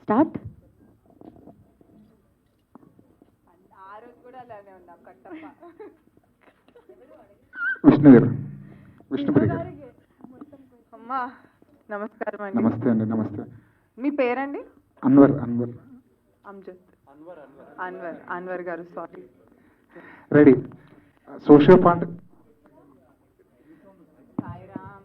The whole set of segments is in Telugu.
స్టార్ట్. విష్ణు గారు, విష్ణుప్రియ గారు. అమ్మా నమస్కారం అండి. నమస్తే అండి. నమస్తే. మీ పేరండి? అన్వర్. అమ్జద్. అన్వర్ గారు, sorry. Ready. Socio font. Sairam.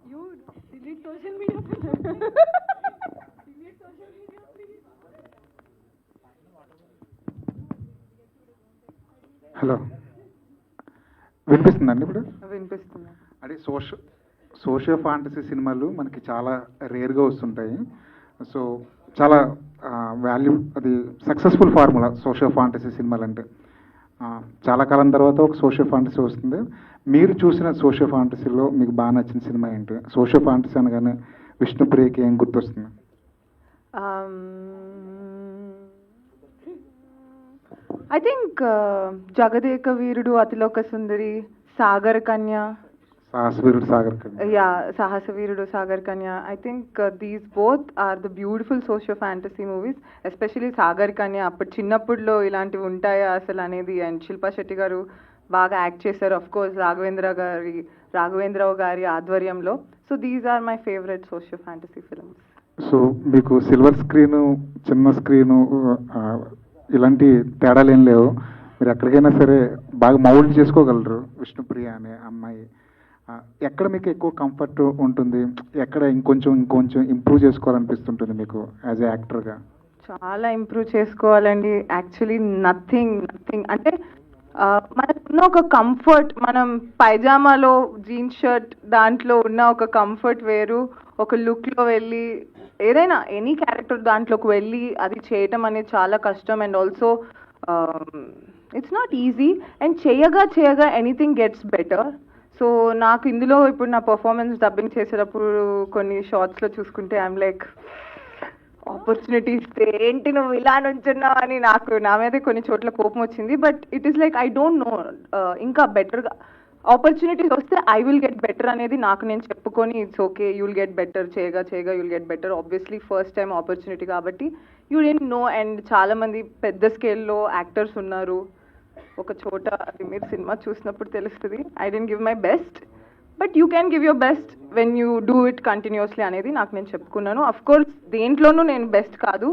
You delete social media. Delete social media, please. Hello, వినిపిస్తుందండి ఇప్పుడు? వినిపిస్తున్నా. అంటే సోషియో ఫాంటసీ సినిమాలు మనకి చాలా రేర్గా వస్తుంటాయి. సో చాలా వాల్యూ, అది సక్సెస్ఫుల్ ఫార్ములా సోషియో ఫాంటసీ సినిమాలు అంటే. చాలా కాలం తర్వాత ఒక సోషియో ఫాంటసీ వస్తుంది. మీరు చూసిన సోషియో ఫాంటసీలో మీకు బాగా నచ్చిన సినిమా ఏంటి? సోషియో ఫాంటసీ అనగానే విష్ణుప్రియకి ఏం గుర్తొస్తుంది? I think Jagadeka Veerudu, Athiloka Sundari, Sagar Kanya. Sahasaveerudu Sagar Kanya. Yeah, Sahasa Veerudu Sagar Kanya. I think these both are the beautiful socio fantasy movies. Especially Sagar Kanya. అప్పుడు చిన్నప్పుడులో ఇలాంటివి ఉంటాయా అసలు అనేది. అండ్ శిల్పా శెట్టి గారు బాగా యాక్ట్ చేశారు. అఫ్ కోర్స్ రాఘవేంద్రరావు గారి ఆధ్వర్యంలో. So these are my favourite socio fantasy films. So మీకు సిల్వర్ స్క్రీను, చిన్న స్క్రీను ఇలాంటి తేడాలు ఏం లేవు. మీరు ఎక్కడికైనా సరే బాగా మౌల్డ్ చేసుకోగలరు. విష్ణుప్రియ అనే అమ్మాయి ఎక్కడ మీకు ఎక్కువ కంఫర్ట్ ఉంటుంది? ఎక్కడ ఇంకొంచెం ఇంప్రూవ్ చేసుకోవాలనిపిస్తుంటుంది మీకు యాజ్ ఏ యాక్టర్గా? చాలా ఇంప్రూవ్ చేసుకోవాలండి. యాక్చువల్లీ నథింగ్ అంటే మనకున్న ఒక కంఫర్ట్, మనం పైజామాలో జీన్స్ షర్ట్ దాంట్లో ఉన్న ఒక కంఫర్ట్ వేరు, ఒక లుక్లో వెళ్ళి ఏదైనా ఎనీ క్యారెక్టర్ దాంట్లోకి వెళ్ళి అది చేయటం అనేది చాలా కష్టం. And also it's not easy. And చేయగా ఎనీథింగ్ గెట్స్ బెటర్. సో నాకు ఇందులో ఇప్పుడు నా పర్ఫార్మెన్స్ డబ్బింగ్ చేసేటప్పుడు కొన్ని షార్ట్స్లో చూసుకుంటే ఐఎమ్ లైక్, ఆపర్చునిటీ ఇస్తే ఏంటి నువ్వు ఇలా నుంచున్నావు అని నాకు నా మీదే కొన్ని చోట్ల కోపం వచ్చింది. But it is like I don't no, ఇంకా బెటర్గా ఆపర్చునిటీస్ వస్తే ఐ విల్ గెట్ బెటర్ అనేది నాకు నేను చెప్పుకొని, it's okay, you will get better, చేయగా you will get better. Obviously first time opportunity కాబట్టి యూ డెంట్ నో. అండ్ చాలామంది పెద్ద స్కేల్లో యాక్టర్స్ ఉన్నారు ఒక చోట. అది మీరు సినిమా చూసినప్పుడు తెలుస్తుంది. I didn't give my best, but you can give your best when you do it continuously అనేది నాకు నేను చెప్పుకున్నాను. అఫ్ కోర్స్ దేంట్లోనూ నేను బెస్ట్ కాదు.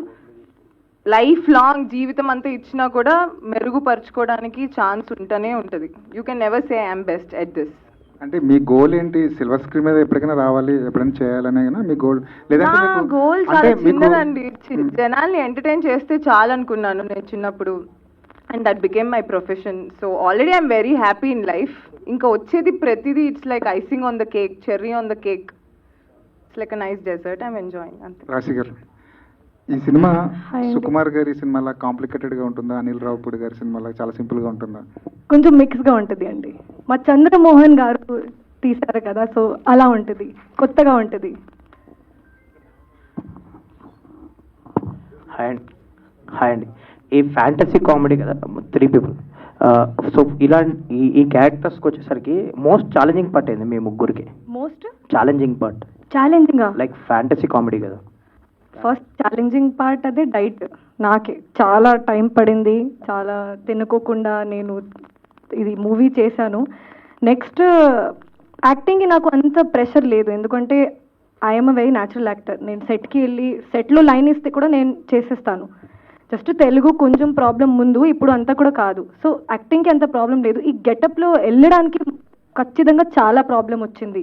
లైఫ్ లాంగ్ జీవితం అంతా ఇచ్చినా కూడా మెరుగుపరుచుకోవడానికి ఛాన్స్ ఉంటూనే ఉంటుంది. You can never say I'm best at this. అంటే మీ గోల్ ఏంటి? సిల్వర్ స్క్రీన్ మీద ఎప్పటికైనా రావాలి, ఎప్పుడైనా చేయాలనే మీ గోల్? నా గోల్ చాలా చిన్నదండి. జనాల్ని ఎంటర్టైన్ చేస్తే చాలు అనుకున్నాను నేను చిన్నప్పుడు. And that became my profession. So already I'm very happy in life. ఇంకా వచ్చేది ప్రతిదీ it's like icing on the cake, cherry on the cake. It's like a nice dessert. I'm enjoying అంతే. రాశి గారు, ఈ సినిమా సుకుమార్ గారి సినిమాలా కాంప్లికేటెడ్గా ఉంటుందా? అనిల్ రావుపూడి గారి సినిమాలా చాలా సింపుల్గా ఉంటుందా? కొంచెం మిక్స్గా ఉంటుంది అండి. మా చంద్రమోహన్ గారు తీశారు కదా, సో అలా ఉంటుంది, కొత్తగా ఉంటుంది. హాయ్ అండి. ఈ ఫ్యాంటసీ కామెడీ కదా, 3 people. సో ఈ క్యారెక్టర్స్కి వచ్చేసరికి మోస్ట్ ఛాలెంజింగ్ పార్ట్ ఏంది మీ ముగ్గురికి? Most challenging part challenging like fantasy comedy కదా. ఫస్ట్ ఛాలెంజింగ్ పార్ట్ అదే డైట్. నాకే చాలా టైం పడింది, చాలా తినుకోకుండా నేను ఇది మూవీ చేశాను. నెక్స్ట్ యాక్టింగ్కి నాకు అంత ప్రెషర్ లేదు, ఎందుకంటే I'm a very natural actor. నేను సెట్కి వెళ్ళి సెట్లో లైన్ ఇస్తే కూడా నేను చేసేస్తాను. జస్ట్ తెలుగు కొంచెం ప్రాబ్లం ముందు, ఇప్పుడు అంతా కూడా కాదు. సో యాక్టింగ్కి అంత ప్రాబ్లం లేదు. ఈ గెటప్లో వెళ్ళడానికి ఖచ్చితంగా చాలా ప్రాబ్లం వచ్చింది.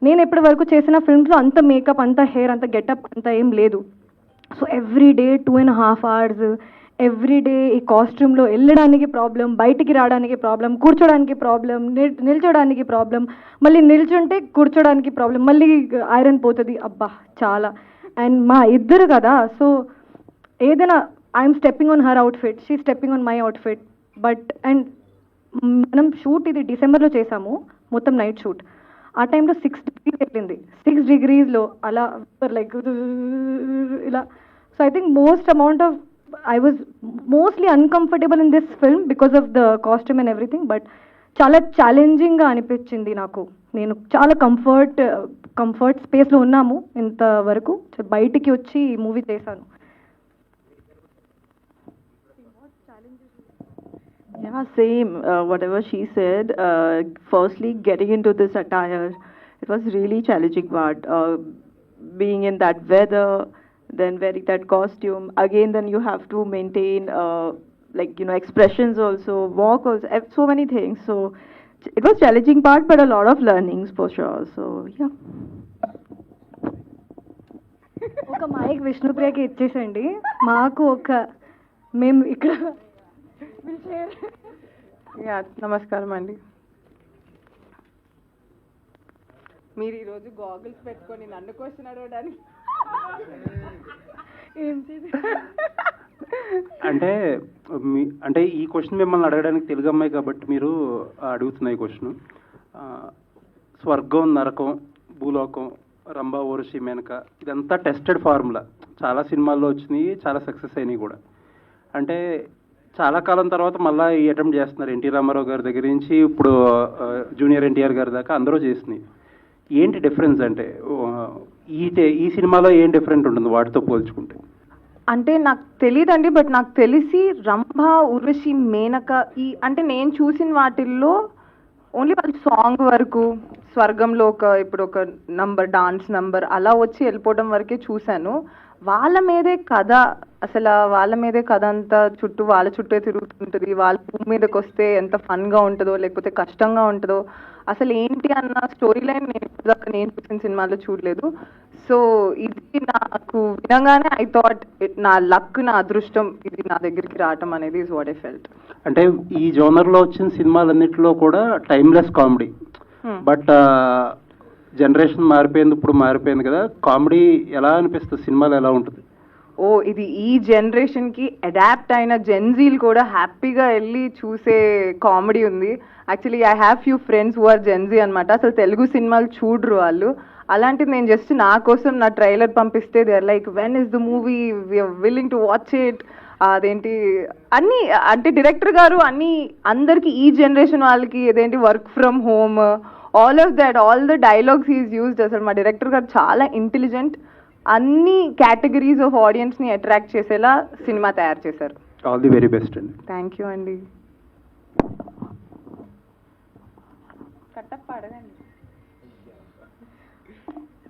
నేను ఇప్పటి వరకు చేసిన ఫిల్మ్స్లో అంత మేకప్, అంత హెయిర్, అంత గెటప్ అంత ఏం లేదు. So every day 2.5 hours every day ఈ కాస్ట్యూమ్లో వెళ్ళడానికి ప్రాబ్లం, బయటికి రావడానికి ప్రాబ్లం, కూర్చోడానికి ప్రాబ్లం, నిల్చోడానికి ప్రాబ్లం, మళ్ళీ నిల్చుంటే కూర్చోడానికి ప్రాబ్లం, మళ్ళీ ఐరన్ పోతుంది. అబ్బా చాలా. అండ్ మా ఇద్దరు కదా, సో ఏదైనా I'm stepping on her outfit, she stepping on my outfit. But and మనం షూట్ ఇది డిసెంబర్లో చేసాము, మొత్తం నైట్ షూట్. ఆ టైంలో 6 degrees వెళ్ళింది. 6 degreesలో అలా లైక్ ఇలా. So I think I was mostly uncomfortable in this film because of the costume and everything, but చాలా ఛాలెంజింగ్గా అనిపించింది నాకు. నేను చాలా కంఫర్ట్ స్పేస్లో ఉన్నాము ఇంతవరకు, బయటికి వచ్చి ఈ మూవీ చేశాను. Yeah, same. Whatever she said. Firstly, getting into this attire, it was really challenging part. Being in that weather, then wearing that costume. Again, then you have to maintain, like, you know, expressions also, walk also, so many things. So it was challenging part, but a lot of learnings for sure. So yeah. ఒక మైక్ విష్ణుప్రియకి ఇచ్చేసండి, మాకు మేము ఇక్కడ యా నమస్కారం అండి. మీరు ఈరోజు గాగుల్స్ పెట్టుకొని నన్ను క్వశ్చన్ అడగడానికి అంటే ఈ క్వశ్చన్ మిమ్మల్ని అడగడానికి తెలుగు అమ్మాయి కాబట్టి మీరు అడుగుతున్న ఈ క్వశ్చన్. స్వర్గం, నరకం, భూలోకం, రంభా, ఊర్వశి, మేనక ఇదంతా టెస్టెడ్ ఫార్ములా. చాలా సినిమాల్లో వచ్చినాయి, చాలా సక్సెస్ అయినాయి కూడా. అంటే చాలా కాలం తర్వాత మళ్ళీ ఈ అటెంప్ట్ చేస్తున్నారు. ఎన్టీ రామారావు గారి దగ్గర నుంచి ఇప్పుడు జూనియర్ ఎన్టీఆర్ గారి దాకా అందరూ చేసినాయి. ఏంటి డిఫరెన్స్ అంటే ఈ సినిమాలో ఏం డిఫరెంట్ ఉంటుంది వాటితో పోల్చుకుంటే? అంటే నాకు తెలియదండి, బట్ నాకు తెలిసి రంభ, ఊర్వశి, మేనక అంటే నేను చూసిన వాటిల్లో ఓన్లీ వాళ్ళ సాంగ్ వరకు, స్వర్గంలో ఇప్పుడు ఒక నంబర్, డాన్స్ నంబర్ అలా వచ్చి వెళ్ళిపోవడం వరకే చూశాను. వాళ్ళ మీదే కథ, అసలు వాళ్ళ మీదే కథ అంతా చుట్టూ వాళ్ళ చుట్టే తిరుగుతుంటుంది. వాళ్ళ భూమి మీదకి వస్తే ఎంత ఫన్గా ఉంటుందో లేకపోతే కష్టంగా ఉంటుందో అసలు ఏంటి అన్న స్టోరీ లైన్ నేను చూసిన సినిమాలో చూడలేదు. సో ఇది నాకు వినగానే ఐ థాట్ నా లక్, నా అదృష్టం ఇది నా దగ్గరికి రావటం అనేది ఇస్ వాట్ ఐ ఫెల్ట్. అంటే ఈ జోనర్లో వచ్చిన సినిమాలన్నింటిలో కూడా టైమ్లెస్ కామెడీ, బట్ జనరేషన్ మారిపోయింది, ఇప్పుడు మారిపోయింది కదా. కామెడీ ఎలా అనిపిస్తుంది, సినిమాలు ఎలా ఉంటుంది? ఇది ఈ జనరేషన్కి అడాప్ట్ అయిన జెన్జీలు కూడా హ్యాపీగా వెళ్ళి చూసే కామెడీ ఉంది. Actually I have few friends who are Gen Z అనమాట. అసలు తెలుగు సినిమాలు చూడరు వాళ్ళు. అలాంటిది నేను జస్ట్ నా కోసం నా ట్రైలర్ పంపిస్తే they are like, when is the movie, we're willing to watch it. అదేంటి అన్నీ అంటే డైరెక్టర్ గారు అన్నీ అందరికి ఈ జనరేషన్ వాళ్ళకి ఏదేంటి work from home, all of that, all the dialogues is used. అసలు మా డైరెక్టర్ గారు చాలా ఇంటెలిజెంట్, అన్ని కేటగిరీస్ ఆఫ్ ఆడియన్స్ని అట్రాక్ట్ చేసేలా సినిమా తయారు చేశారు. ఆల్ ది వెరీ బెస్ట్ అండి. థ్యాంక్ యూ అండి.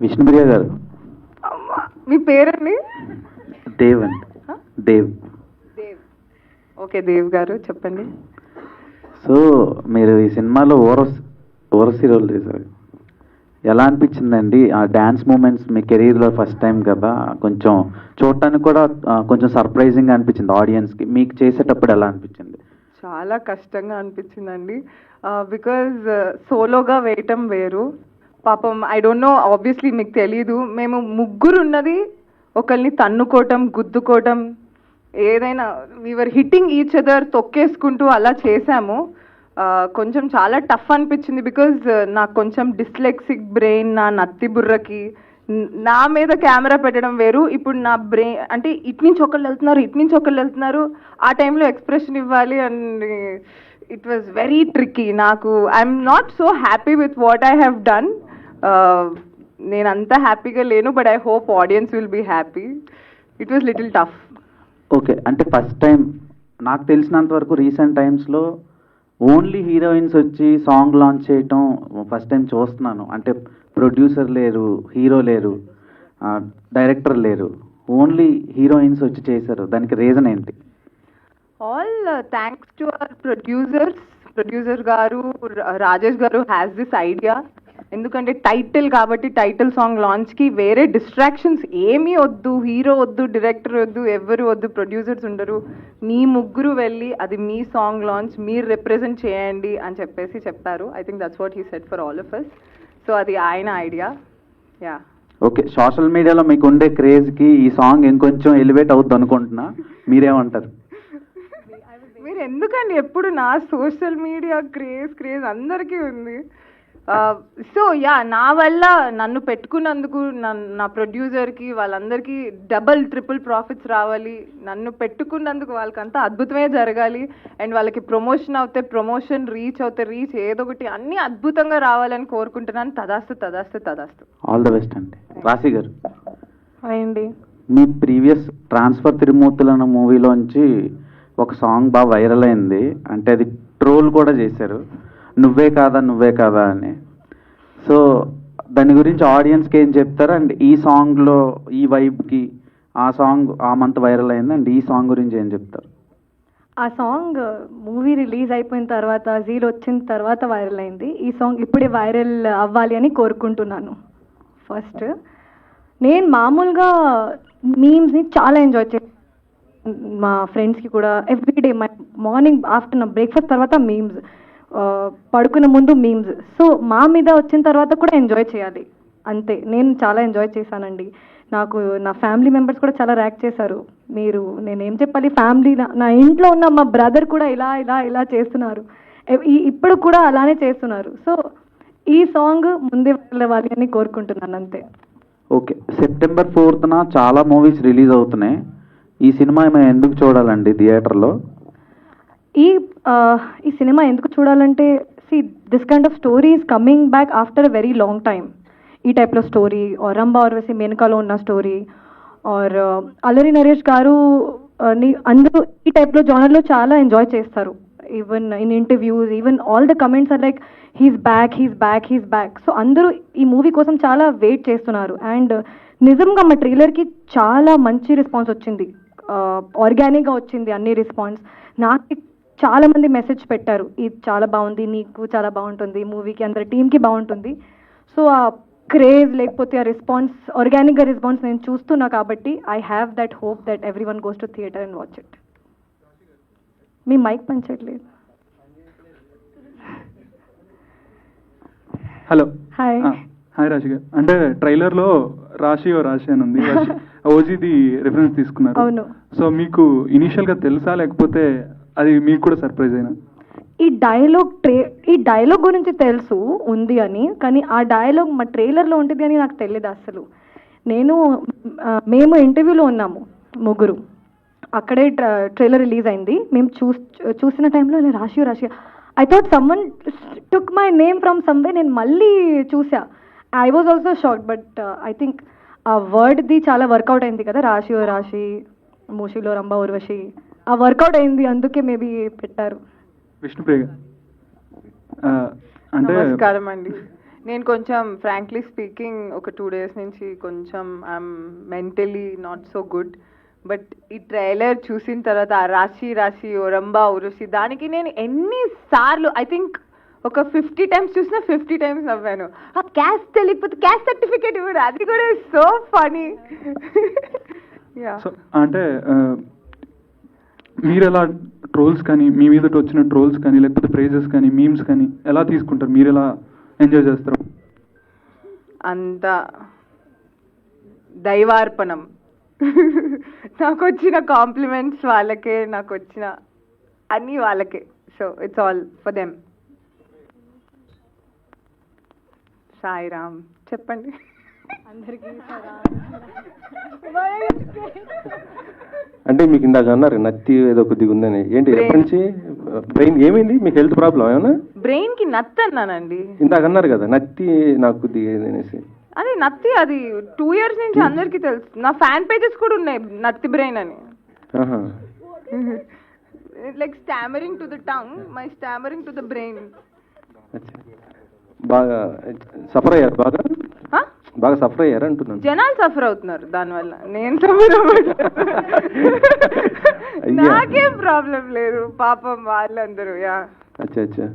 విష్ణుప్రియ గారు, మీ పేరండి? దేవ్ అండి. దేవ్. ఓకే దేవ్ గారు చెప్పండి. సో మీరు ఈ సినిమాలో ఓరసి రోల్ చేశారు, ఎలా అనిపించిందండి? ఆ డ్యాన్స్ మూమెంట్స్ మీ కెరీర్లో ఫస్ట్ టైం కదా, కొంచెం చూడటానికి కూడా కొంచెం సర్ప్రైజింగ్గా అనిపించింది ఆడియన్స్కి. మీకు చేసేటప్పుడు ఎలా అనిపించింది? చాలా కష్టంగా అనిపించిందండి, బికాజ్ సోలోగా వేయటం వేరు. పాపం ఐ డోంట్ నో, ఆబ్వియస్లీ మీకు తెలీదు, మేము ముగ్గురు ఉన్నది ఒకరిని తన్నుకోవటం, గుద్దుకోవటం, ఏదైనా వీఆర్ హిట్టింగ్ ఈచ్ అదర్, తొక్కేసుకుంటూ అలా చేశాము. కొంచెం చాలా టఫ్ అనిపించింది, బికాజ్ నాకు కొంచెం డిస్లెక్సిక్ బ్రెయిన్, నా నత్తి బుర్రకి నా మీద కెమెరా పెట్టడం వేరు. ఇప్పుడు నా బ్రెయిన్ అంటే ఇటు నుంచి ఒకళ్ళు వెళ్తున్నారు, ఆ టైంలో ఎక్స్ప్రెషన్ ఇవ్వాలి and it was very tricky. నాకు I'm not so happy with what I have done. నేను అంత హ్యాపీగా లేను, but I hope audience will be happy. It was little tough. Okay, అంటే ఫస్ట్ టైం నాకు తెలిసినంత వరకు రీసెంట్ టైమ్స్లో ఓన్లీ హీరోయిన్స్ వచ్చి సాంగ్ లాంచ్ చేయటం ఫస్ట్ టైం చూస్తున్నాను. అంటే ప్రొడ్యూసర్ లేరు, హీరో లేరు, డైరెక్టర్ లేరు, ఓన్లీ హీరోయిన్స్ వచ్చి చేశారు. దానికి రీజన్ ఏంటి? All thanks to our producer గారు, రాజేష్ గారు హ్యాస్ దిస్ ఐడియా. ఎందుకంటే టైటిల్ కాబట్టి టైటిల్ సాంగ్ లాంచ్కి వేరే డిస్ట్రాక్షన్స్ ఏమీ వద్దు, హీరో వద్దు, డైరెక్టర్ వద్దు, ఎవరు వద్దు, ప్రొడ్యూసర్స్ ఉండరు, మీ ముగ్గురు వెళ్ళి అది మీ సాంగ్ లాంచ్ మీరు రిప్రజెంట్ చేయండి అని చెప్పారు. I think that's what he said for all of us. So అది ఆయన ఐడియా. యా. ఓకే, సోషల్ మీడియాలో మీకు ఉండే క్రేజ్కి ఈ సాంగ్ ఇంకొంచెం ఎలివేట్ అవుద్ది అనుకుంటున్నా, మీరేమంటారు? మీరు ఎందుకండి ఎప్పుడు నా సోషల్ మీడియా క్రేజ్ అందరికీ ఉంది. సో యా, నా వల్ల నన్ను పెట్టుకున్నందుకు నా ప్రొడ్యూసర్కి వాళ్ళందరికీ డబల్ ట్రిపుల్ ప్రాఫిట్స్ రావాలి, నన్ను పెట్టుకున్నందుకు వాళ్ళకంతా అద్భుతమే జరగాలి, అండ్ వాళ్ళకి ప్రమోషన్ అవుతే ప్రమోషన్, రీచ్ అవుతే రీచ్, ఏదో ఒకటి అన్నీ అద్భుతంగా రావాలని కోరుకుంటున్నాను. తదాస్తు తదాస్తు తదాస్తు. ఆల్ ద బెస్ట్ అండి. రాశి గారు, అయ్యండి. మీ ప్రీవియస్ ట్రాన్స్ఫర్ తిరుమూర్తులు అన్న మూవీలోంచి ఒక సాంగ్ బాగా వైరల్ అయింది, అంటే అది ట్రోల్ కూడా చేశారు, నువ్వే కాదా అని. సో దాని గురించి ఆడియన్స్కి ఏం చెప్తారు? అండ్ ఈ సాంగ్లో ఈ వైబ్కి ఆ సాంగ్ ఆ మంత్ వైరల్ అయింది, అండ్ ఈ సాంగ్ గురించి ఏం చెప్తారు? ఆ సాంగ్ మూవీ రిలీజ్ అయిపోయిన తర్వాత, జీల్ వచ్చిన తర్వాత వైరల్ అయింది. ఈ సాంగ్ ఇప్పుడే వైరల్ అవ్వాలి అని కోరుకుంటున్నాను. ఫస్ట్ నేను మామూలుగా మీమ్స్ని చాలా ఎంజాయ్ చేస్తాను. మా ఫ్రెండ్స్కి కూడా ఎవ్రీడే మార్నింగ్ ఆఫ్టర్నూన్ బ్రేక్ఫాస్ట్ తర్వాత మీమ్స్, పడుకునే ముందు మీమ్స్. సో మా మీద వచ్చిన తర్వాత కూడా ఎంజాయ్ చేయాలి అంతే. నేను చాలా ఎంజాయ్ చేశానండి. నాకు నా ఫ్యామిలీ మెంబర్స్ కూడా చాలా ర్యాక్ చేశారు. నేనేం చెప్పాలి, ఫ్యామిలీ నా ఇంట్లో ఉన్న మా బ్రదర్ కూడా ఇలా చేస్తున్నారు, ఇప్పుడు కూడా అలానే చేస్తున్నారు. సో ఈ సాంగ్ ముందే వెళ్ళవాలి అని కోరుకుంటున్నాను అంతే. ఓకే, September 4th చాలా మూవీస్ రిలీజ్ అవుతున్నాయి. ఈ సినిమా మేము ఎందుకు చూడాలండి థియేటర్లో? ఈ సినిమా ఎందుకు చూడాలంటే, this kind of story is coming back after a very long time. ఈ టైప్లో స్టోరీ, ఆర్ రంభా ఊర్వశి మేనకాలో ఉన్న స్టోరీ, ఆర్ అల్లరి నరేష్ గారు అందరూ ఈ టైప్లో జానర్లో చాలా ఎంజాయ్ చేస్తారు. Even in interviews, even all the comments are like he's back. So అందరూ ఈ మూవీ కోసం చాలా వెయిట్ చేస్తున్నారు. అండ్ నిజంగా మా ట్రైలర్కి చాలా మంచి రెస్పాన్స్ వచ్చింది, ఆర్గానిక్గా వచ్చింది అన్ని రెస్పాన్స్. నాకు చాలా మంది మెసేజ్ పెట్టారు, ఇది చాలా బాగుంది, నీకు చాలా బాగుంటుంది, మూవీకి అందరి టీమ్కి బాగుంటుంది. సో ఆ క్రేజ్ లేకపోతే ఆ రెస్పాన్స్, ఆర్గానిక్గా రెస్పాన్స్ నేను చూస్తున్నా కాబట్టి I have that hope that every one goes to theatre and watch it. మీ మైక్ పనిచేయట్లేదు. హలో. హాయ్. హాయ్ రాశి గారు. అంటే ట్రైలర్లో రాశి అని ఉంది, ఓజీది రిఫరెన్స్ తీసుకున్నారు. అవును. సో మీకు ఇనీషియల్గా తెలుసా, లేకపోతే అది మీకు కూడా సర్ప్రైజ్ అయినా? ఈ డైలాగ్ గురించి తెలుసు ఉంది అని, కానీ ఆ డైలాగ్ మా ట్రైలర్లో ఉంటుంది అని నాకు తెలియదు అసలు. మేము ఇంటర్వ్యూలో ఉన్నాము ముగ్గురు, అక్కడే ట్రైలర్ రిలీజ్ అయింది. మేము చూసిన టైంలో రాశి I thought someone took my name from someway. నేను మళ్ళీ చూసా, I was also shocked. But I think ఆ వర్డ్ది చాలా వర్కౌట్ అయింది కదా, రాశి మూషిలో రంభా ఊర్వశి, ఆ వర్కౌట్ అయింది, అందుకే మేబీ పెట్టారు. విష్ణుప్రియ అంటే నమస్కారం అండి. నేను కొంచెం ఫ్రాంక్లీ స్పీకింగ్ ఒక 2 days నుంచి కొంచెం I'm mentally not so good. But ఈ ట్రైలర్ చూసిన తర్వాత ఆ రాశి ఓ రంభా ఊర్వశి, దానికి నేను ఎన్నిసార్లు, ఐ థింక్ ఒక 50 times చూసిన 50 times నవ్వాను. ఆ క్యాస్ట్ తెలియకపోతే క్యాస్ట్ సర్టిఫికేట్ ఇవ్వడు, అది కూడా సో ఫనీ. అంటే మీరు ఎలా ట్రోల్స్ కానీ, మీ మీద వచ్చిన ట్రోల్స్ కానీ, లేకపోతే ప్రైజెస్ కానీ, మీమ్స్ కానీ ఎలా తీసుకుంటారు? మీరు ఎలా ఎంజాయ్ చేస్తారు? అంత దైవార్పణం. నాకు వచ్చిన కాంప్లిమెంట్స్ వాళ్ళకే, నాకు వచ్చిన అన్నీ వాళ్ళకే. So it's all for them. Sairam చెప్పండి. అంటే మీకు ఇందాక అన్నారు నత్తి ఏదో కొద్దిగా ఉందని, ఏంటి ఎప్పటి నుంచి? బ్రెయిన్ ఏమైంది మీకు? హెల్త్ ప్రాబ్లం ఏమన్నా? బ్రెయిన్ కి నత్తి అన్నానండి ఇందాక అన్నారు కదా నత్తి నాకు కొద్దిగా అనేసి. అది నత్తి, అది 2 years నుంచి అందరికి తెలుసు. నా ఫ్యాన్ పేజెస్ కూడా ఉన్నాయి నత్తి బ్రెయిన్ అని. Like stammering to the tongue, my stammering to the brain. బాగా సఫర్ అయ్యారు? బాగా సఫర్ అయ్యారు అంటున్నాను. జనాలు సఫర్ అవుతున్నారు దానివల్ల, నేను సఫర్ అవ్వను. నాకేం ప్రాబ్లం లేదు, పాపం వాళ్ళందరూ. యా అచ్చా.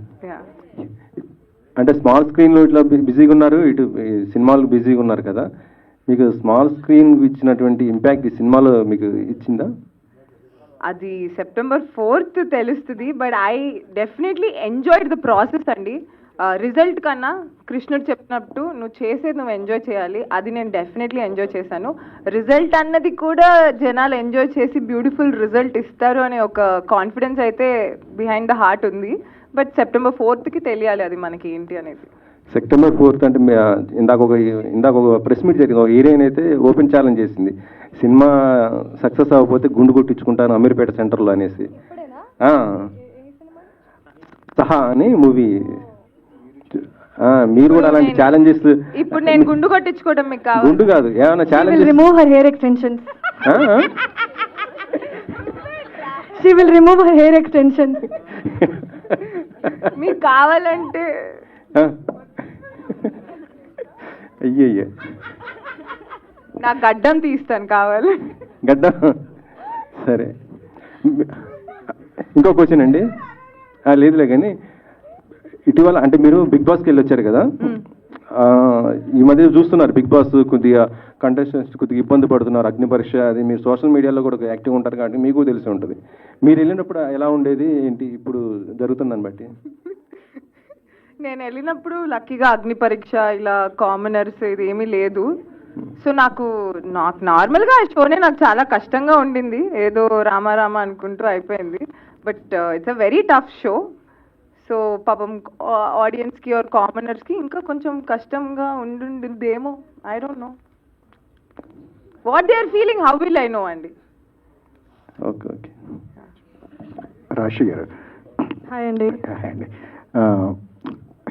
అంటే స్మాల్ స్క్రీన్లో ఇట్లా బిజీగా ఉన్నారు, ఇటు సినిమాలు బిజీగా ఉన్నారు కదా, మీకు స్మాల్ స్క్రీన్ ఇచ్చినటువంటి ఇంపాక్ట్ ఈ సినిమాలో మీకు ఇచ్చిందా? అది September 4th తెలుస్తుంది. But I definitely enjoyed the process అండి. రిజల్ట్ కన్నా కృష్ణుడు చెప్పినట్టు నువ్వు ఎంజాయ్ చేయాలి, అది నేను డెఫినెట్లీ ఎంజాయ్ చేశాను. రిజల్ట్ అన్నది కూడా జనాలు ఎంజాయ్ చేసి బ్యూటిఫుల్ రిజల్ట్ ఇస్తారు అనే ఒక కాన్ఫిడెన్స్ అయితే బిహైండ్ ద హార్ట్ ఉంది. బట్ September 4th తెలియాలి అది మనకి ఏంటి అనేది. సెప్టెంబర్ 4th అంటే ఇందాక ఒక ప్రెస్ మీట్ జరిగింది. ఒక హీరోయిన్ అయితే ఓపెన్ ఛాలెంజ్ చేసింది, సినిమా సక్సెస్ అవ్వకపోతే గుండు కొట్టించుకుంటాను అమీర్పేట సెంటర్లో అనేసి. సహా అని మూవీ. మీరు కూడా అలాంటి ఛాలెంజెస్. ఇప్పుడు నేను గుండు కొట్టించుకోవడం మీకు కావాలి? గుండు కాదు, ఏమైనా challenges. Remove her hair extensions. She will remove her hair extensions. మీకు కావాలంటే అయ్యయ్య, నా గడ్డం తీస్తాను కావాలి. గడ్డం సరే. ఇంకో క్వశ్చన్ అండి. లేదులే కానీ ఇటీవల అంటే మీరు బిగ్ బాస్కి వెళ్ళి వచ్చారు కదా, ఈ మధ్య చూస్తున్నారు బిగ్ బాస్ కొద్దిగా కంటెస్టెంట్స్ కొద్దిగా ఇబ్బంది పడుతున్నారు, అగ్ని పరీక్ష అది. మీరు సోషల్ మీడియాలో కూడా యాక్టివ్ ఉంటారు కాబట్టి మీకు తెలిసి ఉంటుంది. మీరు వెళ్ళినప్పుడు ఎలా ఉండేది ఏంటి, ఇప్పుడు జరుగుతుందని బట్టి? నేను వెళ్ళినప్పుడు లక్కీగా అగ్ని పరీక్ష ఇలా కామనర్స్ ఇది ఏమీ లేదు. సో నాకు నార్మల్గా ఆ షోనే నాకు చాలా కష్టంగా ఉండింది, ఏదో రామారామ అనుకుంటూ అయిపోయింది. But it's a very tough show. So పాపం ఆడియన్స్కి ఆర్ కామనర్స్కి ఇంకా కొంచెం కష్టంగా ఉండుండేమో. I don't know what they are feeling, how will I know అండి. Okay okay. Rashi garu. Hi అండి. హాయ్ అండి.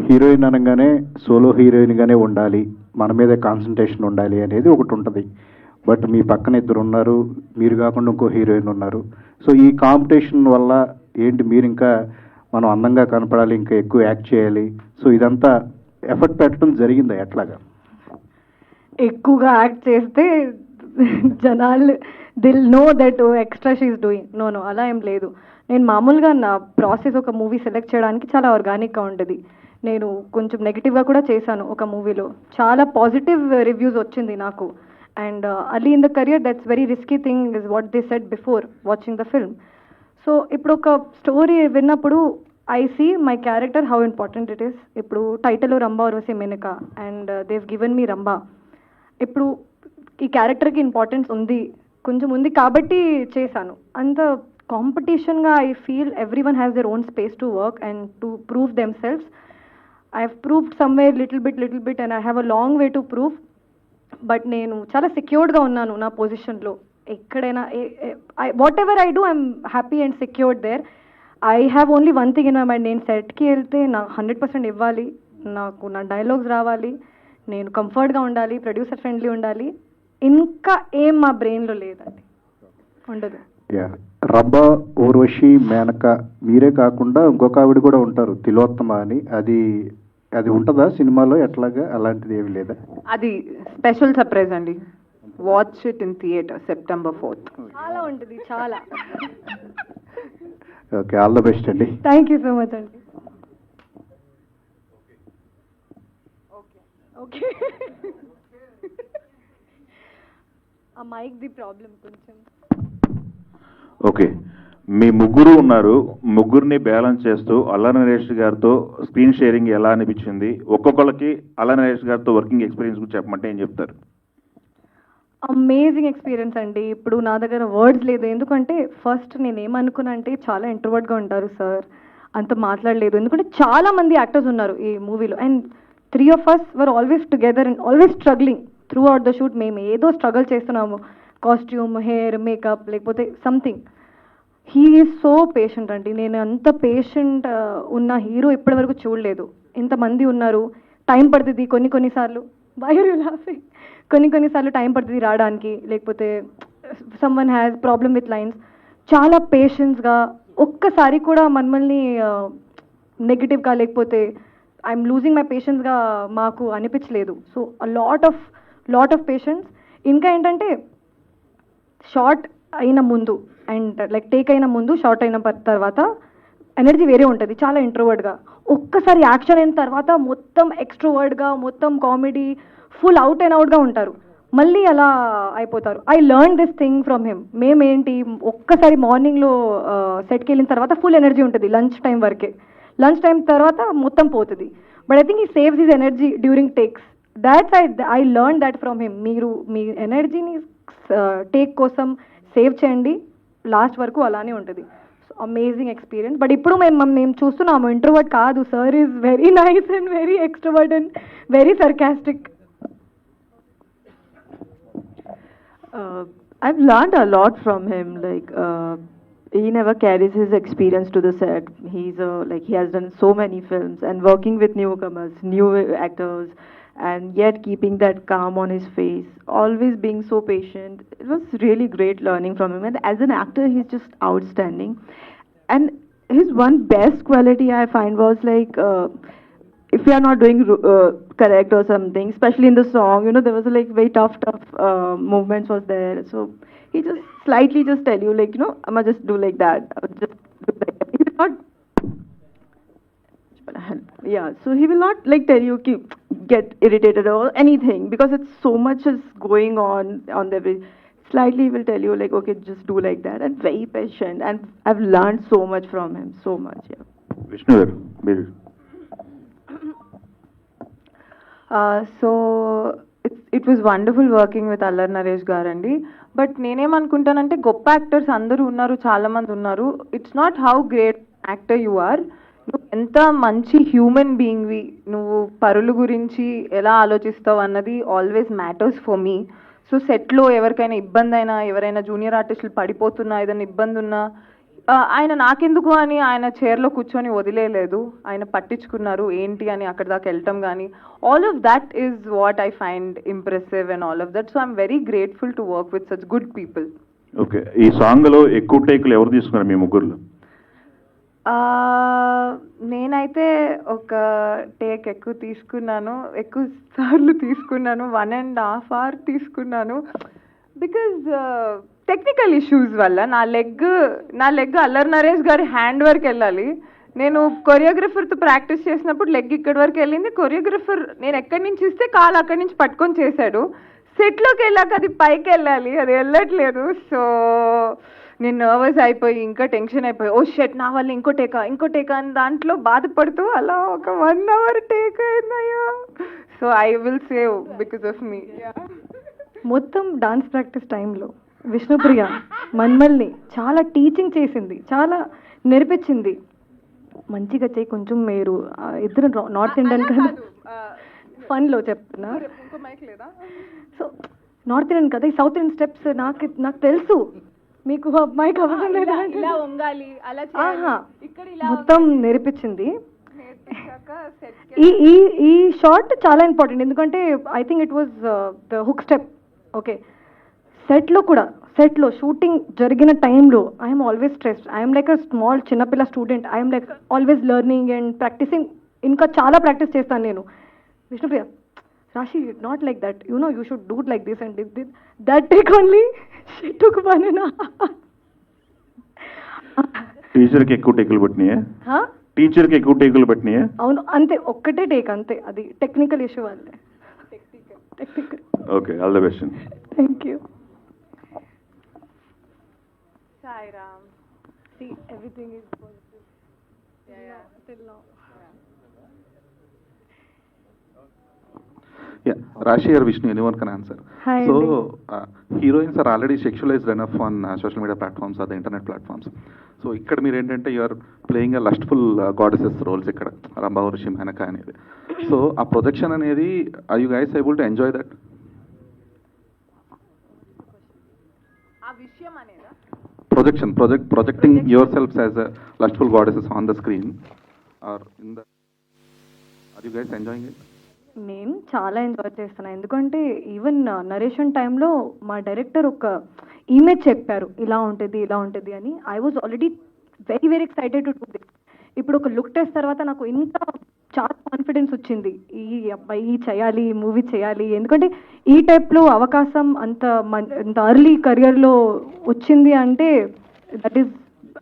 హీరోయిన్ అనగానే సోలో హీరోయిన్గానే ఉండాలి, మన మీదే కాన్సన్ట్రేషన్ ఉండాలి అనేది ఒకటి ఉంటుంది. బట్ మీ పక్కన ఇద్దరు ఉన్నారు, మీరు కాకుండా ఇంకో హీరోయిన్ ఉన్నారు. సో ఈ కాంపిటీషన్ వల్ల ఏంటి, మీరు ఇంకా మనం అందంగా కనపడాలి, ఇంకా ఎక్కువ యాక్ట్ చేయాలి, సో ఇదంతా ఎఫర్ట్ పెట్టడం జరిగిందా ఎట్లాగా? ఎక్కువగా యాక్ట్ చేస్తే జనాలు will know that extra she's doing. No అలా ఏం లేదు. నేను మామూలుగా నా ప్రాసెస్ ఒక మూవీ సెలెక్ట్ చేయడానికి చాలా ఆర్గానిక్గా ఉంటుంది. నేను కొంచెం నెగిటివ్గా కూడా చేశాను ఒక మూవీలో, చాలా పాజిటివ్ రివ్యూస్ వచ్చింది నాకు. And early in the career that's very risky thing is what they said before watching the film. So ఇప్పుడు ఒక స్టోరీ విన్నప్పుడు I see my character how important it is. ఇప్పుడు title Rambha Urvashi Menaka and they've given me Rambha. ఇప్పుడు ఈ క్యారెక్టర్కి ఇంపార్టెన్స్ ఉంది, కొంచెం ఉంది కాబట్టి చేశాను. అంత కాంపిటీషన్గా I feel everyone has their own space to work and to prove themselves. I have proved somewhere little bit and I have a long way to prove. But నేను చాలా సెక్యూర్డ్గా ఉన్నాను నా పొజిషన్లో. ఎక్కడైనా whatever I do I'm happy and secured there. I have only one thing in my mind, నేను సెట్కి వెళ్తే నా 100% ఇవ్వాలి, నాకు నా డైలాగ్స్ రావాలి, నేను కంఫర్ట్గా ఉండాలి, ప్రొడ్యూసర్ ఫ్రెండ్లీ ఉండాలి. ఇంకా ఏం మా బ్రెయిన్లో లేదండి, ఉండదు. రంభా ఊర్వశి మేనక మీరే కాకుండా ఇంకొక ఆవిడ కూడా ఉంటారు, తిలోత్తమ అని. అది ఉంటుందా సినిమాలో ఎట్లాగా? అలాంటిది ఏమి లేదా? అది స్పెషల్ సర్ప్రైజ్ అండి. Watch it in theatre September 4th. చాలా ఉంటుంది, చాలా. ఓకే, ఆల్ ద బెస్ట్ అండి. థ్యాంక్ యూ సో మచ్ అండి. ఓకే ఆ మైక్ ది ప్రాబ్లం కొంచెం. ఓకే, మీ ముగ్గురు ఉన్నారు, ముగ్గురిని బ్యాలెన్స్ చేస్తూ అల్లా నరేష్ గారితో స్క్రీన్ షేరింగ్ ఎలా అనిపించింది? ఒక్కొక్కరికి అల్లా నరేష్ గారితో వర్కింగ్ ఎక్స్పీరియన్స్ గురించి చెప్పమంటే ఏం చెప్తారు? అమేజింగ్ ఎక్స్పీరియన్స్ అండి. ఇప్పుడు నా దగ్గర వర్డ్స్ లేదు. ఎందుకంటే ఫస్ట్ నేను ఏమనుకున్నా అంటే చాలా ఇంట్రోవర్ట్గా ఉంటారు సార్, అంత మాట్లాడలేదు. ఎందుకంటే చాలా మంది యాక్టర్స్ ఉన్నారు ఈ మూవీలో and 3 of us were always together and always struggling throughout the shoot. మేము ఏదో స్ట్రగుల్ చేస్తున్నాము, కాస్ట్యూమ్, హెయిర్, మేకప్, లేకపోతే something. He is so patient అండి. నేను అంత పేషెంట్ ఉన్న హీరో ఇప్పటి వరకు చూడలేదు. ఇంతమంది ఉన్నారు, టైం పడుతుంది కొన్నిసార్లు. Why are you laughing? కొన్నిసార్లు టైం పడుతుంది రావడానికి, లేకపోతే someone has problem with lines. చాలా పేషెన్స్గా, ఒక్కసారి కూడా మమ్మల్ని నెగిటివ్గా లేకపోతే ఐఎమ్ లూజింగ్ మై పేషెన్స్గా మాకు అనిపించలేదు. So lot of patience. ఇంకా ఏంటంటే షార్ట్ అయిన ముందు అండ్ లైక్ టేక్ అయిన ముందు, షార్ట్ అయిన తర్వాత ఎనర్జీ వేరే ఉంటుంది, చాలా ఇంట్రోవర్డ్గా. ఒక్కసారి యాక్షన్ అయిన తర్వాత మొత్తం ఎక్స్ట్రోవర్డ్గా, మొత్తం కామెడీ, ఫుల్ అవుట్ అండ్ అవుట్గా ఉంటారు. మళ్ళీ అలా అయిపోతారు. I learn this thing from him. మేమేంటి, ఒక్కసారి మార్నింగ్లో సెట్కి వెళ్ళిన తర్వాత ఫుల్ ఎనర్జీ ఉంటుంది లంచ్ టైం వరకే. లంచ్ టైం తర్వాత మొత్తం పోతుంది. But I think he saves his energy during takes. That's I learn that from him. మీరు మీ ఎనర్జీని టేక్ కోసం సేవ్ చేయండి, లాస్ట్ వరకు అలానే ఉంటుంది. So amazing experience. బట్ ఇప్పుడు మేము చూస్తున్నాము ఇంట్రోవర్ట్ కాదు, sir is very nice and very extrovert and very sarcastic. I've learned a lot from him. Like he never carries his experience to the set. He's like he has done so many films and working with newcomers, new actors, and yet keeping that calm on his face, always being so patient. It was really great learning from him. And as an actor, he's just outstanding. And his one best quality I find was like. If we are not doing correct or something, especially in the song, you know, there was like very tough movements was there. So he just slightly just tell you like, you know, I'ma just do like that. Just do like that. He will not. Yeah, so he will not like tell you ki get irritated or anything because it's so much is going on the way. Slightly he will tell you like, okay, just do like that, and very patient. And I've learned so much from him, so much. Yeah. Vishnu గారు మీరు so it was wonderful working with Allari Naresh గారండి. బట్ నేనేమనుకుంటానంటే గొప్ప యాక్టర్స్ అందరూ ఉన్నారు, చాలామంది ఉన్నారు. It's not how great actor you are, నువ్వు ఎంత మంచి హ్యూమన్ బీయింగ్వి, నువ్వు పరుల గురించి ఎలా ఆలోచిస్తావు అన్నది always matters for me. So సెట్లో ఎవరికైనా ఇబ్బంది అయినా, ఎవరైనా జూనియర్ ఆర్టిస్టులు పడిపోతున్నా, ఏదైనా ఇబ్బంది ఉన్నా, ఆయన నాకెందుకు అని ఆయన చైర్లో కూర్చొని వదిలేయలేదు, ఆయన పట్టించుకున్నారు ఏంటి అని అక్కడ దాకా వెళ్ళటం కానీ, all of that is what I find impressive and all of that. So I'm very grateful to work with such good people. Okay, ఈ సాంగ్లో ఎక్కువ టేకులు ఎవరు తీసుకున్నారు మీ ముగ్గురులో? నేనైతే ఒక టేక్ ఎక్కువ తీసుకున్నాను, ఎక్కువ సార్లు తీసుకున్నాను, 1.5 hours తీసుకున్నాను. బికాజ్ టెక్నికల్ ఇష్యూస్ వల్ల నా లెగ్ అల్లరి నరేష్ గారి హ్యాండ్ వరకు వెళ్ళాలి. నేను కొరియోగ్రఫర్తో ప్రాక్టీస్ చేసినప్పుడు లెగ్ ఇక్కడి వరకు వెళ్ళింది. కొరియోగ్రఫర్ నేను ఎక్కడి నుంచి ఇస్తే కాలు అక్కడి నుంచి పట్టుకొని చేశాడు. సెట్లోకి వెళ్ళాక అది పైకి వెళ్ళాలి, అది వెళ్ళట్లేదు. సో నేను నర్వస్ అయిపోయి ఇంకా టెన్షన్ అయిపోయి, ఓ షెట్ నా వల్ల ఇంకో టేకా అని దాంట్లో బాధపడుతూ అలా ఒక 1 hour టేక్ అయిందయ్యా. So I will save because of me. మొత్తం డాన్స్ ప్రాక్టీస్ టైంలో విష్ణుప్రియ మన్మల్ని చాలా టీచింగ్ చేసింది, చాలా నేర్పించింది. మంచిగా చేయి కొంచెం, మీరు ఇద్దరు నార్త్ ఇండియన్ కదా, ఫన్లో చెప్తున్నా. సో నార్త్ ఇండియన్ కదా, ఈ సౌత్ ఇండియన్ స్టెప్స్ నాకు తెలుసు, మీకు అమ్మాయికి అవసరం లేదా, మొత్తం నేర్పించింది. ఈ షార్ట్ చాలా ఇంపార్టెంట్, ఎందుకంటే I think it was the hook step. Okay, సెట్లో షూటింగ్ జరిగిన టైంలో I'm always stressed. I'm like a small చిన్నపిల్ల student. I'm like always learning and practicing. ఇంకా చాలా ప్రాక్టీస్ చేస్తాను నేను. Vishnupriya, Rashi, not like that, you know, you should do like this and this. That take only she took 1.5 hours. టీచర్కి ఎక్కువ టేకులు పట్టినాయా? టీచర్కి ఎక్కువ టేకులు పట్టినాయా? అవును, అంతే, ఒక్కటే టేక్ అంతే. అది టెక్నికల్ ఇష్యూ అంతే. Technical. Okay, all the best. Thank you. Sairam. See, everything is positive. Yeah. Till now. Yeah, Rashi or Vishnu, anyone can answer. Hi. So, heroines are already sexualized enough on social media platforms or the internet platforms. So, ikkada meer entante you are playing a lustful goddesses roles ikkada, Ramba Urvashi Menaka anedi. So, a projection anedi, are you guys able to enjoy that? Projecting yourselves as a lustful goddesses on the screen or in the, are you guys enjoying it? నేను చాలా ఎంజాయ్ చేస్తాను, ఎందుకంటే ఈవెన్ నరేషన్ టైంలో మా డైరెక్టర్ ఒక ఇమేజ్ చెప్పారు, ఇలా ఉంటుంది అని. I was already very very excited to do this. ఇప్పుడు ఒక లుక్ టెస్ట్ తర్వాత నాకు ఇంకా చాలా కాన్ఫిడెన్స్ వచ్చింది, ఈ అబ్బాయి చేయాలి, ఈ మూవీ చేయాలి. ఎందుకంటే ఈ టైప్లో అవకాశం అంత అర్లీ కెరియర్లో వచ్చింది అంటే that is,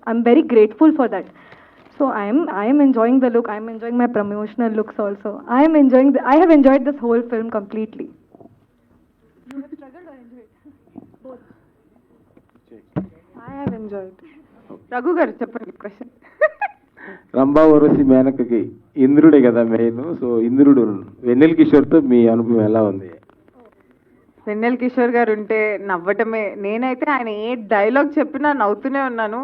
I'm very grateful for that. So I am enjoying the look. I am enjoying my promotional looks also. I have enjoyed this whole film completely. You have struggled or enjoyed? Both. I have enjoyed. Raghu garu cheppandi question. Rambha Urvashi మేనకకి ఇంద్రుడే కదా మెయిన్. సో ఇంద్రుడు వెన్నెల కిషోర్తో మీ అనుభవం ఎలా ఉంది? వెన్నెల కిషోర్ గారు ఉంటే నవ్వటమే. నేనైతే ఆయన ఏ డైలాగ్ చెప్పినా నవ్వుతూనే ఉన్నాను.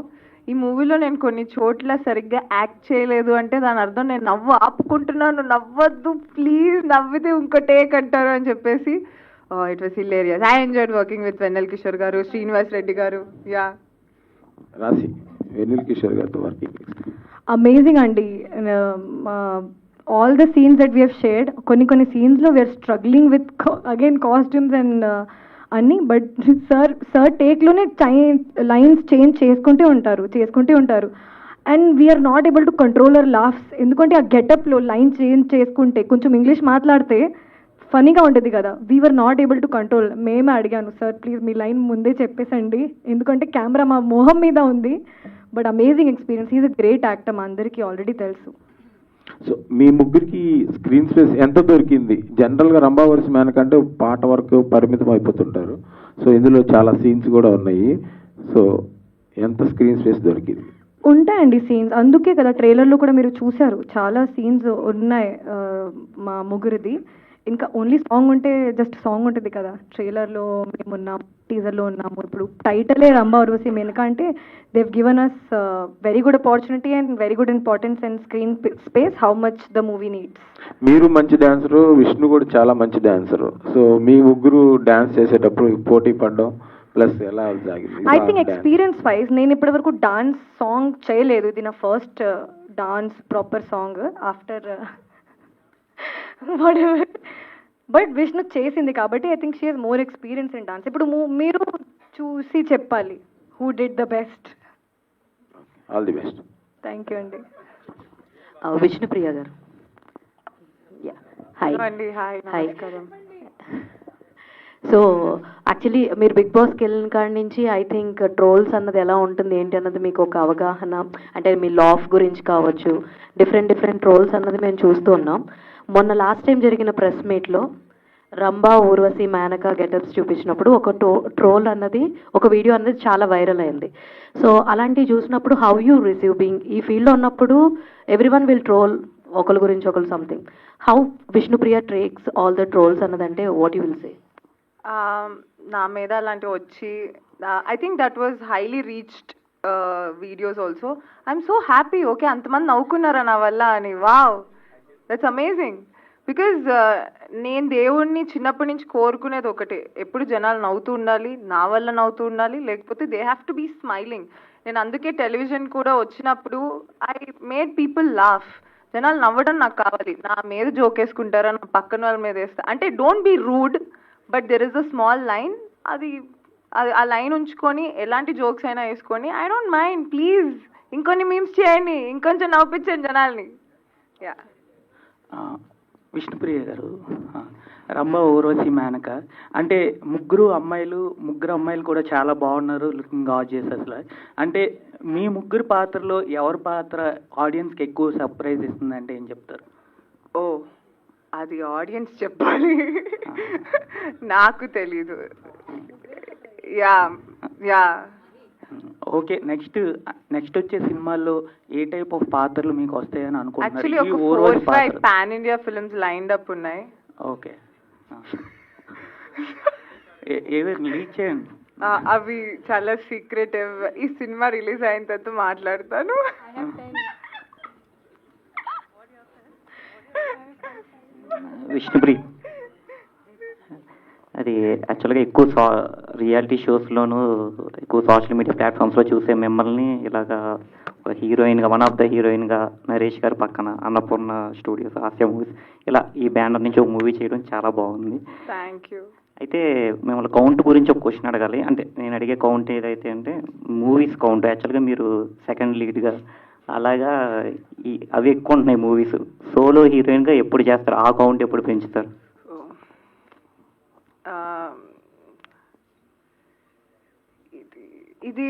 ఈ మూవీలో నేను కొన్ని చోట్ల సరిగ్గా యాక్ట్ చేయలేదు అంటే దాని అర్థం నేను నవ్వు ఆపుకుంటున్నాను, నవ్వద్దు ప్లీజ్, నవ్వితే ఇంకో టేక్ అంటారు అని చెప్పేసి it was hilarious. I enjoyed working with Vennela Kishore garu, Srinivas Reddy garu. Yeah Rashi Vennela Kishore గారితో వర్కింగ్ అమేజింగ్ అండి. All the scenes that we have shared, కొన్ని సీన్స్లో we're struggling with again costumes and అన్నీ, బట్ సార్ టేక్లోనే లైన్స్ చేంజ్ చేసుకుంటూ ఉంటారు and we're not able to control our laughs. ఎందుకంటే ఆ గెటప్లో లైన్ చేంజ్ చేసుకుంటే కొంచెం ఇంగ్లీష్ మాట్లాడితే ఫనీగా ఉంటుంది కదా, we're not able to control. మేమే అడిగాను, సార్ ప్లీజ్ మీ లైన్ ముందే చెప్పేసండి, ఎందుకంటే కెమెరా మా మొహం మీద ఉంది. But amazing experience, is a great actor, మా అందరికీ ఆల్రెడీ తెలుసు. సో మీ ముగ్గురికి స్క్రీన్ స్పేస్ ఎంత దొరికింది? జనరల్గా రంభావరసి మేనక అంటే పాట వరకు పరిమితం అయిపోతుంటారు. సో ఇందులో చాలా సీన్స్ కూడా ఉన్నాయి. సో ఎంత స్క్రీన్ స్పేస్ దొరికింది? ఉంటాయండి సీన్స్, అందుకే కదా ట్రైలర్లో కూడా మీరు చూశారు చాలా సీన్స్ ఉన్నాయి మా ముగ్గురిది. ఇంకా ఓన్లీ సాంగ్ ఉంటే జస్ట్ సాంగ్ ఉంటుంది కదా, ట్రైలర్లో మేము ఉన్నాం, టీజర్లో ఉన్నాము, ఇప్పుడు టైటిలే రంభా ఉర్వశి మేనక అంటే they've given us very good opportunity and very good importance and screen space how much the movie needs. మీరు మంచి డాన్సరు, విష్ణు కూడా చాలా మంచి డాన్సరు. సో మీ ముగ్గురు డాన్స్ చేసేటప్పుడు పోటీ పడడం ప్లస్ ఎలా సాగింది? ఐ థింక్ ఎక్స్పీరియన్స్ వైజ్ నేను ఇప్పటివరకు డాన్స్ సాంగ్ చేయలేదు, ఇది నా first dance proper song after but Vishnu చేసింది కాబట్టి I think she has more experience in dance. ఇప్పుడు మీరు చూసి చెప్పాలి who did the best. All the best. Thank you అండి. విష్ణుప్రియ గారు. హాయ్ అండి. హాయ్, నమస్కారం. సో యాక్చువల్లీ మీరు బిగ్ బాస్కి వెళ్ళిన కాడి నుంచి ఐ థింక్ ట్రోల్స్ అన్నది ఎలా ఉంటుంది ఏంటి అన్నది మీకు ఒక అవగాహన, అంటే మీ లాఫ్ గురించి కావచ్చు, డిఫరెంట్ ట్రోల్స్ అన్నది మేము చూస్తూ ఉన్నాం. మొన్న లాస్ట్ టైం జరిగిన ప్రెస్ మీట్లో రంభా ఊర్వశి మేనక గెటప్స్ చూపించినప్పుడు ఒక ట్రోల్ అన్నది, ఒక వీడియో అన్నది చాలా వైరల్ అయింది. సో అలాంటివి చూసినప్పుడు హౌ యూ రిసీవ్ బీయింగ్ ఈ ఫీల్డ్లో ఉన్నప్పుడు ఎవ్రీ వన్ విల్ ట్రోల్ ఒకరి గురించి ఒకరు something, how Vishnupriya takes all the trolls అన్నదంటే వాట్ యూ విల్ సే? నా మీద అలాంటివి వచ్చి I think that was highly reached videos also. I'm so happy, okay అంతమంది నవ్వుకున్నారా నా వల్ల అని. Wow, that's amazing. బికాజ్ నేను దేవుణ్ణి చిన్నప్పటి నుంచి కోరుకునేది ఒకటే, ఎప్పుడు జనాలు నవ్వుతూ ఉండాలి, నా వల్ల నవ్వుతూ ఉండాలి, లేకపోతే they have to be smiling. నేను అందుకే టెలివిజన్ కూడా వచ్చినప్పుడు ఐ మేడ్ పీపుల్ లాఫ్. జనాలు నవ్వడం నాకు కావాలి, నా మీద జోక్ వేసుకుంటారా, నా పక్కన వాళ్ళ మీద వేస్తా అంటే don't be rude, but there is a small line. అది ఆ లైన్ ఉంచుకొని ఎలాంటి జోక్స్ అయినా వేసుకొని ఐ డోంట్ మైండ్, ప్లీజ్ ఇంకొన్ని మీమ్స్ చేయండి, ఇంకొంచెం నవ్వించండి జనాల్ని. యా. విష్ణుప్రియ గారు, రంభా ఊర్వశి మేనక అంటే ముగ్గురు అమ్మాయిలు కూడా చాలా బాగున్నారు, లుకింగ్ గార్జియస్ అసలు. అంటే మీ ముగ్గురు పాత్రలో ఎవరి పాత్ర ఆడియన్స్కి ఎక్కువ సర్ప్రైజ్ ఇస్తుందంటే ఏం చెప్తారు? ఓ అది ఆడియన్స్ చెప్పాలి, నాకు తెలీదు. Yeah yeah okay. నెక్స్ట్ వచ్చే సినిమాల్లో ఏ టైప్ ఆఫ్ పాత్రలు మీకు వస్తాయని యాక్చువల్లీ అనుకుంటున్నారు? ఒక 4-5 pan India films lined up ఉన్నాయి. ఓకే, ఏదైనా లీక్ చేయండి. అవి చాలా సీక్రెటివ్, ఈ సినిమా రిలీజ్ అయిన తర్వాత మాట్లాడతాను. విష్ణుప్రియ, అది యాక్చువల్గా ఎక్కువ రియాలిటీ షోస్లోను ఎక్కువ సోషల్ మీడియా ప్లాట్ఫామ్స్లో చూసే మిమ్మల్ని ఇలాగా ఒక హీరోయిన్గా, వన్ ఆఫ్ ద హీరోయిన్గా నరేష్ గారి పక్కన అన్నపూర్ణ స్టూడియోస్, హాస్య మూవీస్, ఇలా ఈ బ్యానర్ నుంచి ఒక మూవీ చేయడం చాలా బాగుంది. Thank you. అయితే మిమ్మల్ని కౌంట్ గురించి ఒక క్వశ్చన్ అడగాలి. అంటే నేను అడిగే కౌంట్ ఏదైతే అంటే మూవీస్ కౌంట్. యాక్చువల్గా మీరు సెకండ్ లీడ్గా అలాగా అవి ఎక్కువ ఉంటున్నాయి మూవీస్. సోలో హీరోయిన్గా ఎప్పుడు చేస్తారు? ఆ కౌంట్ ఎప్పుడు పెంచుతారు? ఇది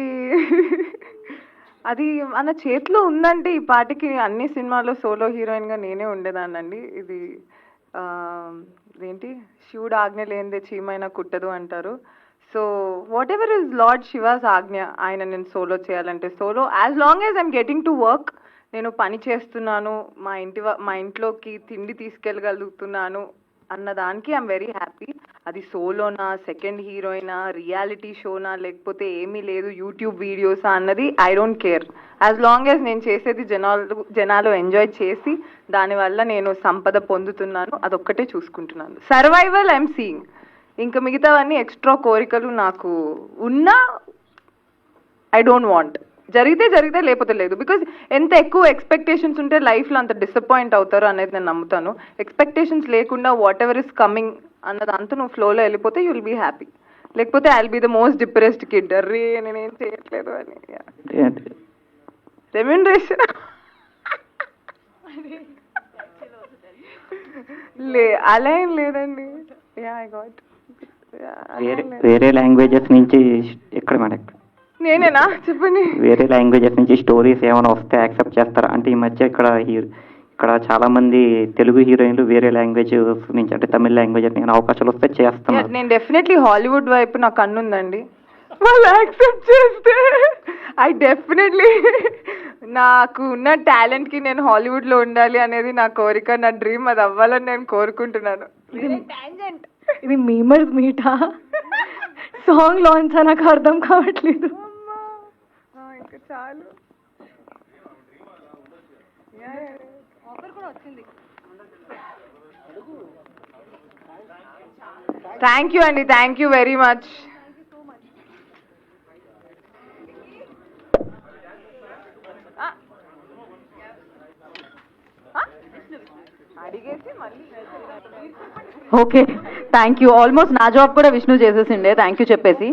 అది మన చేతిలో ఉందంటే ఈ పాటికి అన్ని సినిమాల్లో సోలో హీరోయిన్గా నేనే ఉండేదాన్నండి. ఇది ఏంటి, శివుడు ఆజ్ఞ లేనిదే చీమైనా కుట్టదు అంటారు. So what ever is lord she was ఆజ్ఞ, ఆయన నేను సోలో చేయాలంటే solo, as long as I'm getting to work, నేను పని చేస్తున్నాను, మా ఇంట్లోకి తిండి తీసుకెళ్ళగలుగుతున్నాను, అన్న దానికి ఐఎమ్ వెరీ హ్యాపీ. అది సోలోనా, సెకండ్ హీరోయినా, రియాలిటీ షోనా, లేకపోతే ఏమీ లేదు యూట్యూబ్ వీడియోసా అన్నది I don't care. As long as నేను చేసేది జనాలు ఎంజాయ్ చేసి దానివల్ల నేను సంపద పొందుతున్నాను, అదొక్కటే చూసుకుంటున్నాను. Survival I'm seeing. ఇంకా మిగతావన్నీ ఎక్స్ట్రా కోరికలు నాకు ఉన్నా ఐ డోంట్ వాంట్. జరిగితే లేకపోతే లేదు. బికాజ్ ఎంత ఎక్కువ ఎక్స్పెక్టేషన్స్ ఉంటే లైఫ్లో అంత డిసప్పాయింట్ అవుతారు అనేది నేను నమ్ముతాను. ఎక్స్పెక్టేషన్స్ లేకుండా వాట్ ఎవర్ ఇస్ కమింగ్ అన్నదంతా నువ్వు ఫ్లోలో వెళ్ళిపోతే యూ విల్ బీ హ్యాపీ. లేకపోతే I will be the most depressed kid, అర్రే నేనేం చేయట్లేదు అని. రెమ్యూనరేషన్ అలా ఏం లేదండి. ఐ గాట్ వేరే లాంగ్వేజెస్ నుంచి ఎక్కడ మేడం? నేనేనా చెప్పండి. వేరే లాంగ్వేజెస్ నుంచి స్టోరీస్ ఏమైనా వస్తే యాక్సెప్ట్ చేస్తారా? అంటే ఈ మధ్య ఇక్కడ చాలా మంది తెలుగు హీరోయిన్లు వేరే లాంగ్వేజ్ నుంచి అంటే తమిళ లాంగ్వేజ్ నేను అవకాశాలు వస్తే చేస్తున్నారు. నేను డెఫినెట్లీ హాలీవుడ్ వైపు నా కన్ను ఉందండి. వాళ్ళు యాక్సెప్ట్ చేస్తే ఐ డెఫినెట్లీ నాకు ఉన్న టాలెంట్కి నేను హాలీవుడ్లో ఉండాలి అనేది నా కోరిక, నా డ్రీమ్. అది అవ్వాలని నేను కోరుకుంటున్నాను. ఇది మీమర్స్ మీటా సాంగ్ లాంచ్ నాకు అర్థం కావట్లేదు. ఇంకా చాలు. థ్యాంక్ యూ అండి, thank you very much. Okay, thank you. Almost నా జాబ్ కూడా విష్ణు చేసేసిండే థ్యాంక్ యూ చెప్పేసి.